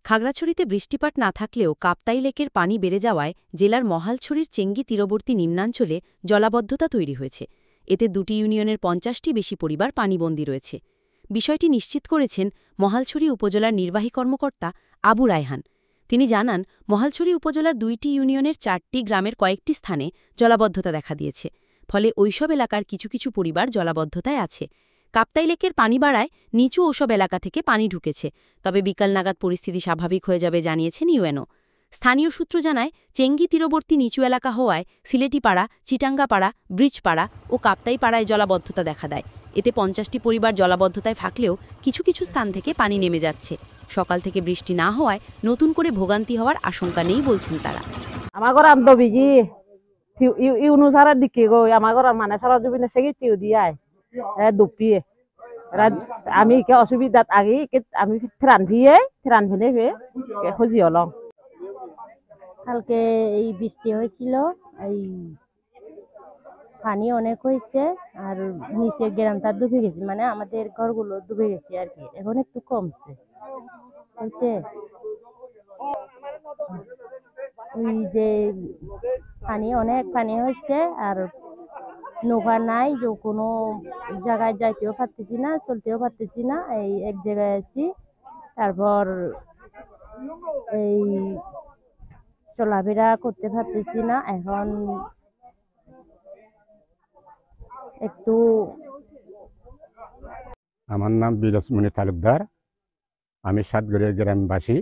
খাগড়াছড়িতে বৃষ্টিপাত না থাকলেও কাপ্তাই লেকের পানি বেড়ে যাওয়ায় জেলার মহালছড়ির চেঙ্গি তীরবর্তী নিম্নাঞ্চলে জলাবদ্ধতা তৈরি হয়েছে। এতে দুটি ইউনিয়নের ৫০টি বেশি পরিবার পানিবন্দী রয়েছে। বিষয়টি নিশ্চিত করেছেন মহালছড়ি উপজেলার নির্বাহী কর্মকর্তা আবু রায়হান। তিনি জানান, মহালছড়ি উপজেলার ২টি ইউনিয়নের ৪টি গ্রামের কয়েকটি স্থানে জলাবদ্ধতা দেখা দিয়েছে। ফলে ওইসব এলাকার কিছু কিছু পরিবার জলাবদ্ধতায় আছে। কাপ্তাই লেকের পানি বাড়ায় নিচু ওসব এলাকা থেকে পানি ঢুকেছে, তবে বিকাল নাগাদ পরিস্থিতি স্বাভাবিক হয়ে যাবে জানিয়েছেন ইউএনও। স্থানীয় সূত্র জানায়, চেঙ্গি তীরবর্তী নিচু এলাকা হওয়ায় সিলেটিপাড়া, চিটাঙ্গাপাড়া, ব্রিজপাড়া ও কাপ্তাই পাড়ায় জলাবদ্ধতা দেখা দেয়। এতে ৫০টি পরিবার জলাবদ্ধতায় থাকলেও কিছু কিছু স্থান থেকে পানি নেমে যাচ্ছে। সকাল থেকে বৃষ্টি না হওয়ায় নতুন করে ভোগান্তি হওয়ার আশঙ্কা নেই বলছেন তারা। আমার ঘর আম দবিজি ইউনু সারা দিকে গো আমার ঘর মানে সারা জুবিনে সেগে টিউ দিয়ায় দুপিয়ে আমি কে অসুবিধাত আগে আমি ত্রাণ ভিনে খুঁজি অলম। কালকে এই বৃষ্টি হয়েছিল, এই পানি অনেক হয়েছে আর নিচে গ্রামটা ডুবে গেছে, মানে আমাদের ঘরগুলো ডুবে গেছে আর কি। এখন একটু কমছে হয়েছে। ওই যে অনেক পানি হয়েছে আর নৌকা নাই, যে কোনো জায়গায় যাইতেও পারতেছি না, চলতেও পারতেছি না, এই এক জায়গায় আছি। তারপর এই চলাফেরা করতে পারতেছি না। এখন একটু। আমার নাম বিলাসমণি তালুকদার, আমি সাতগড়িয়া গ্রামবাসী।